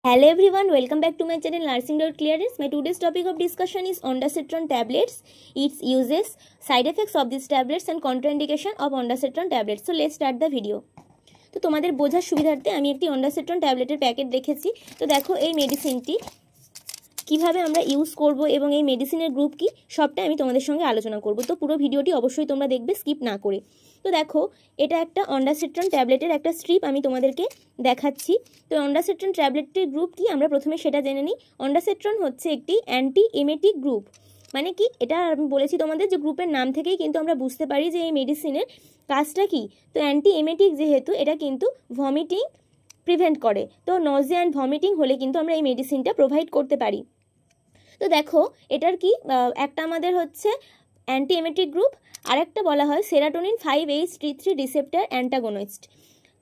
Hello everyone, welcome back to my channel Nursing.Clearance. My today's topic of discussion is ondansetron tablets, its uses, side effects of these tablets and contraindication of ondansetron tablets. So let's start the video. তো তোমাদের বোঝার সুবিধার্থে আমি একটি ondansetron ট্যাবলেটের packet রেখেছি। তো দেখো এই মেডিসিনটি কিভাবে আমরা ইউজ করব এবং এই মেডিসিনের গ্রুপ কি সবটাই আমি তোমাদের সঙ্গে আলোচনা করব। তো পুরো ভিডিওটি অবশ্যই তোমরা দেখবে, স্কিপ না করে। তো দেখো এটা একটা ondansetron ট্যাবলেটের একটা স্ট্রিপ আমি তোমাদেরকে দেখাচ্ছি। তো ondansetron ট্যাবলেটের গ্রুপ কি আমরা প্রথমে সেটা জেনে নিই। ondansetron হচ্ছে একটি অ্যান্টি এমেটিক গ্রুপ। মানে কি, এটা আমি বলেছি তোমাদের যে গ্রুপের নাম থেকেই কিন্তু আমরা বুঝতে পারি যে এই মেডিসিনের কাজটা কি। তো অ্যান্টি এমেটিক যেহেতু, এটা কিন্তু ভমিটিং প্রিভেন্ট করে। তো নজিয়া অ্যান্ড ভমিটিং হলে কিন্তু আমরা এই মেডিসিনটা প্রোভাইড করতে পারি। তো দেখো এটার কি, একটা আমাদের হচ্ছে অ্যান্টি এমেটিক গ্রুপ, আর একটা বলা হয় সেরাটোনিন 5-HT3 রিসেপ্টর অ্যান্টাগনিস্ট।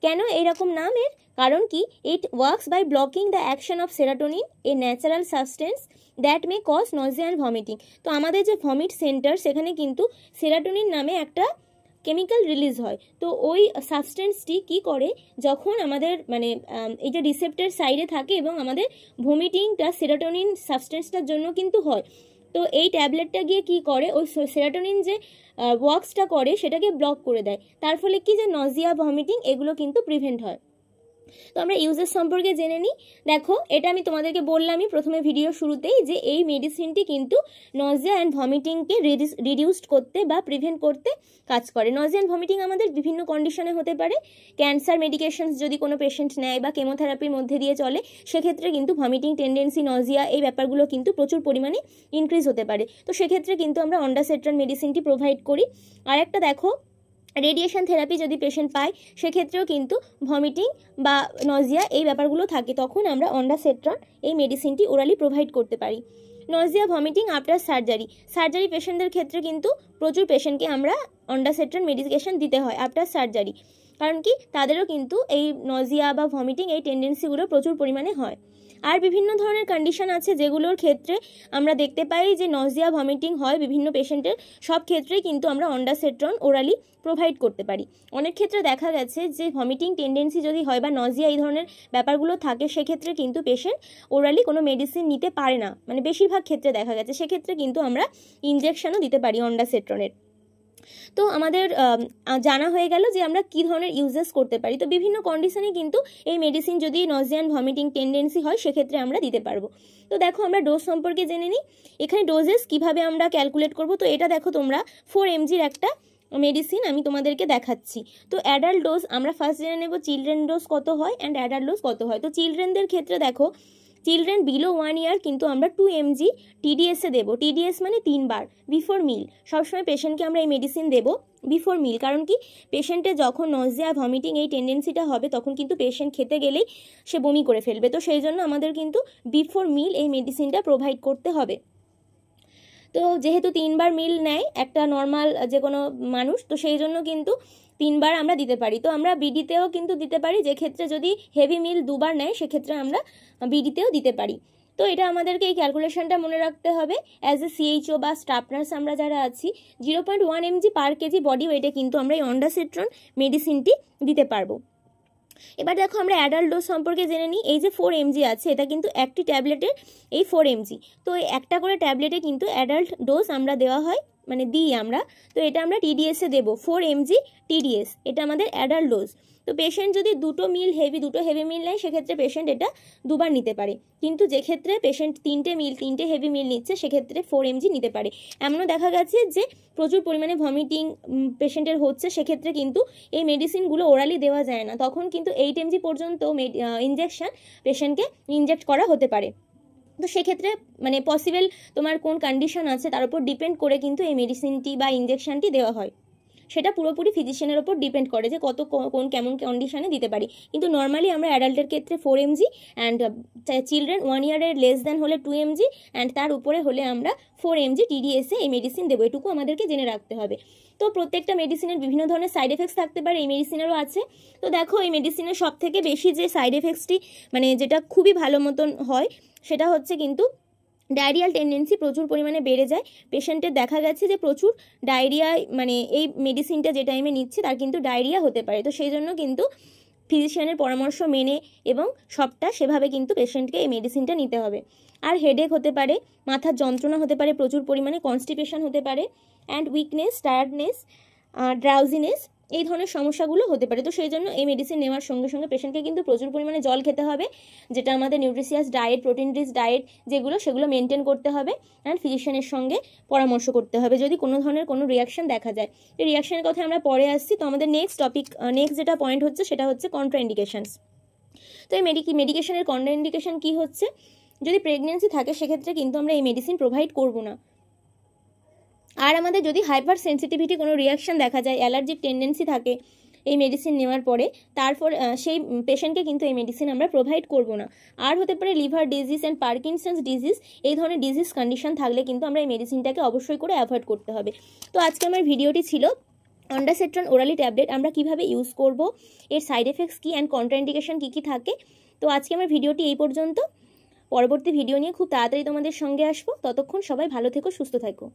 কেন এইরকম নাম এর? কারণ কি, it works by blocking the action of serotonin, a natural substance that may cause nausea and vomiting. তো আমাদের যে ভমিট সেন্টার, সেখানে কিন্তু সেরাটোনিন নামে একটা কেমিক্যাল রিলিজ হয়। তো ওই সাবস্টেন্সটি কি করে, যখন আমাদের মানে এই যে রিসেপ্টর সাইডে থাকে এবং আমাদের ভমিটিংটা সেরাটোনিন সাবস্টেন্সটার জন্য কিন্তু হয়। তো এই ট্যাবলেটটা গিয়ে কি করে, ওই সেরাটোনিন যে ওয়ার্কসটা করে সেটাকে ব্লক করে দেয়। তার ফলে কি, যে নজিয়া ভমিটিং এগুলো কিন্তু প্রিভেন্ট হয়। তো আমরা ইউজেস সম্পর্কে জেনে নিই। দেখো এটা আমি তোমাদেরকে বললামই প্রথমে ভিডিও শুরুতেই যে এই মেডিসিনটি কিন্তু নজিয়া অ্যান্ড ভমিটিংকে রিডিউসড করতে বা প্রিভেন্ট করতে কাজ করে। নজিয়া অ্যান্ড ভমিটিং আমাদের বিভিন্ন কন্ডিশনে হতে পারে। ক্যান্সার মেডিকেশনস যদি কোনো পেশেন্ট নেয় বা কেমোথেরাপির মধ্যে দিয়ে চলে, সেক্ষেত্রে কিন্তু ভমিটিং টেন্ডেন্সি, নজিয়া এই ব্যাপারগুলো কিন্তু প্রচুর পরিমাণে ইনক্রিজ হতে পারে। তো সেক্ষেত্রে কিন্তু আমরা ondansetron মেডিসিনটি প্রোভাইড করি। আর একটা দেখো, রেডিয়েশন থেরাপি যদি পেশেন্ট পায়, সেক্ষেত্রেও কিন্তু ভমিটিং বা নজিয়া এই ব্যাপারগুলো থাকে, তখন আমরা ondansetron এই মেডিসিনটি ওরালি প্রোভাইড করতে পারি। নজিয়া ভমিটিং আফটার সার্জারি পেশেন্টদের ক্ষেত্রে কিন্তু প্রচুর পেশেন্টকে আমরা ondansetron মেডিকেশন দিতে হয় আফটার সার্জারি। কারণ কি, তাদেরও কিন্তু এই নজিয়া বা ভমিটিং এই টেন্ডেন্সিগুলো প্রচুর পরিমাণে হয়। আর বিভিন্ন ধরনের কন্ডিশন আছে যেগুলোর ক্ষেত্রে আমরা দেখতে পাই যে নজিয়া ভমিটিং হয় বিভিন্ন পেশেন্টের, সব ক্ষেত্রেই কিন্তু আমরা ondansetron ওরালি প্রোভাইড করতে পারি। অনেক ক্ষেত্রে দেখা গেছে যে ভমিটিং টেন্ডেন্সি যদি হয় বা নজিয়া এই ধরনের ব্যাপারগুলো থাকে, সেক্ষেত্রে কিন্তু পেশেন্ট ওরালি কোনো মেডিসিন নিতে পারে না, মানে বেশিরভাগ ক্ষেত্রে দেখা গেছে। সেক্ষেত্রে কিন্তু আমরা ইনজেকশনও দিতে পারি ondansetronএর। তো আমাদের জানা হয়ে গেল যে আমরা কি ধরনের ইউজেস করতে পারি। তো বিভিন্ন কন্ডিশনে কিন্তু এই মেডিসিন যদি নজিয়া অ্যান্ড ভমিটিং টেন্ডেন্সি হয়, সেক্ষেত্রে আমরা দিতে পারবো। তো দেখো আমরা ডোজ সম্পর্কে জেনে নিই। এখানে ডোজেস কিভাবে আমরা ক্যালকুলেট করব। তো এটা দেখো তোমরা 4 mg একটা মেডিসিন আমি তোমাদেরকে দেখাচ্ছি। তো অ্যাডাল্ট ডোজ আমরা ফার্স্ট জেনে নেব, চিলড্রেন ডোজ কত হয় অ্যান্ড অ্যাডাল্ট ডোজ কত হয়। তো চিলড্রেনদের ক্ষেত্রে দেখো, চিলড্রেন বিলো 1 ইয়ার কিন্তু আমরা 2 mg টিডিএসে দেবো। টিডিএস মানে 3 বার বিফোর মিল। সবসময় পেশেন্টকে আমরা এই মেডিসিন দেবো বিফোর মিল। কারণ কি, পেশেন্টের যখন নজিয়া ভমিটিং এই টেন্ডেন্সিটা হবে, তখন কিন্তু পেশেন্ট খেতে গেলেই সে বমি করে ফেলবে। তো সেই জন্য আমাদের কিন্তু বিফোর মিল এই মেডিসিনটা প্রোভাইড করতে হবে। তো যেহেতু 3 বার মিল নেয় একটা নর্মাল যে কোনো মানুষ, তো সেই জন্য কিন্তু 3 বার আমরা দিতে পারি। তো আমরা বিডিতেও কিন্তু দিতে পারি, যে ক্ষেত্রে যদি হেভি মিল 2 বার নেয়, সেক্ষেত্রে আমরা বিডিতেও দিতে পারি। তো এটা আমাদেরকে এই ক্যালকুলেশনটা মনে রাখতে হবে। অ্যাজ এ সিএইচও বা স্টাফ নার্স আমরা যারা আছি, 0.1 mg পার কেজি বডি ওয়েটে কিন্তু আমরা এই ondansetron মেডিসিনটি দিতে পারবো। এবার দেখো আমরা অ্যাডাল্ট ডোজ সম্পর্কে জেনে নিই। এই যে 4 mg আছে, এটা কিন্তু একটি ট্যাবলেটের এই 4 mg। তো একটা করে ট্যাবলেটে কিন্তু অ্যাডাল্ট ডোজ আমরা দেওয়া হয়, মানে দিই আমরা। তো এটা আমরা টিডিএসে দেবো, 4 mg টিডিএস, এটা আমাদের অ্যাডাল্ট ডোজ। তো পেশেন্ট যদি দুটো হেভি মিল নেয়, সেক্ষেত্রে পেশেন্ট এটা 2 বার নিতে পারে। কিন্তু যে ক্ষেত্রে পেশেন্ট 3টে হেভি মিল নিচ্ছে, সেক্ষেত্রে 4 mg নিতে পারে। এমনও দেখা গেছে যে প্রচুর পরিমাণে ভমিটিং পেশেন্টের হচ্ছে, সেক্ষেত্রে কিন্তু এই মেডিসিনগুলো ওরালি দেওয়া যায় না, তখন কিন্তু 8 mg পর্যন্ত ইনজেকশন পেশেন্টকে ইনজেক্ট করা হতে পারে। তো সেক্ষেত্রে মানে পসিবল তোমার কোন কন্ডিশন আছে তার উপর ডিপেন্ড করে কিন্তু এই মেডিসিনটি বা ইনজেকশনটি দেওয়া হয়। সেটা পুরোপুরি ফিজিশিয়ানের ওপর ডিপেন্ড করে যে কেমন কন্ডিশনে দিতে পারি। কিন্তু নর্মালি আমরা অ্যাডাল্টের ক্ষেত্রে 4 mg অ্যান্ড চিলড্রেন 1 ইয়ারের লেস দেন হলে 2 mg অ্যান্ড তার উপরে হলে আমরা 4 mg টিডিএসে এই মেডিসিন দেবো। এটুকু আমাদেরকে জেনে রাখতে হবে। তো প্রত্যেকটা মেডিসিনের বিভিন্ন ধরনের সাইড এফেক্টস থাকতে পারে, এই মেডিসিনেরও আছে। তো দেখো এই মেডিসিনের সব থেকে বেশি যে সাইড এফেক্টসটি মানে যেটা খুবই ভালো মতন হয়, সেটা হচ্ছে কিন্তু ডায়রিয়াল টেন্ডেন্সি প্রচুর পরিমাণে বেড়ে যায়। পেশেন্টের দেখা গেছে যে প্রচুর ডায়রিয়া, মানে এই মেডিসিনটা যে টাইমে নিচ্ছে তার কিন্তু ডায়রিয়া হতে পারে। তো সেই জন্য কিন্তু ফিজিশিয়ানের পরামর্শ মেনে এবং সবটা সেভাবে কিন্তু পেশেন্টকে এই মেডিসিনটা নিতে হবে। আর হেডেক হতে পারে, মাথার যন্ত্রণা হতে পারে প্রচুর পরিমাণে, কনস্টিপেশন হতে পারে, অ্যান্ড উইকনেস, টায়ার্ডনেস, ড্রাউজিনেস, এই ধরনের সমস্যাগুলো হতে পারে। তো সেই জন্য এই মেডিসিন নেওয়ার সঙ্গে সঙ্গে পেশেন্টকে কিন্তু প্রচুর পরিমাণে জল খেতে হবে, যেটা আমাদের nutritious diet, protein rich diet সেগুলো মেনটেন করতে হবে, অ্যান্ড ফিজিশিয়ানের সঙ্গে পরামর্শ করতে হবে যদি কোনো ধরনের কোনো রিয়াকশন দেখা যায়। এই রিয়াকশনের কথা আমরা পরে আসছি। তো আমাদের নেক্সট যেটা পয়েন্ট হচ্ছে সেটা হচ্ছে কন্ট্রাইন্ডিকেশনস। তো এই মেডিকেশনের কন্ট্রাইন্ডিকেশন কি হচ্ছে, যদি প্রেগনেন্সি থাকে সেক্ষেত্রে কিন্তু আমরা এই মেডিসিন প্রোভাইড করব না। আর আমাদের যদি হাইপার সেন্সিটিভিটি কোনো রিয়াকশন দেখা যায়, অ্যালার্জিক টেন্ডেন্সি থাকে এই মেডিসিন নেওয়ার পরে, তারপর সেই পেশেন্টকে কিন্তু এই মেডিসিন আমরা প্রোভাইড করব না। আর হতে পারে liver disease and Parkinson's disease, এই ধরনের ডিজিজ কন্ডিশন থাকলে কিন্তু আমরা এই মেডিসিনটাকে অবশ্যই করে অ্যাভয়েড করতে হবে। তো আজকে আমার ভিডিওটি ছিল অন্ডাসেট্রন ওরালি ট্যাবলেট আমরা কিভাবে ইউজ করব, এর সাইড এফেক্টস কী অ্যান্ড কন্ট্রাইন্ডিকেশন কী কী থাকে। তো আজকে আমার ভিডিওটি এই পর্যন্ত। পরবর্তী ভিডিও নিয়ে খুব তাড়াতাড়ি তোমাদের সঙ্গে আসবো। ততক্ষণ সবাই ভালো থেকো, সুস্থ থাকো।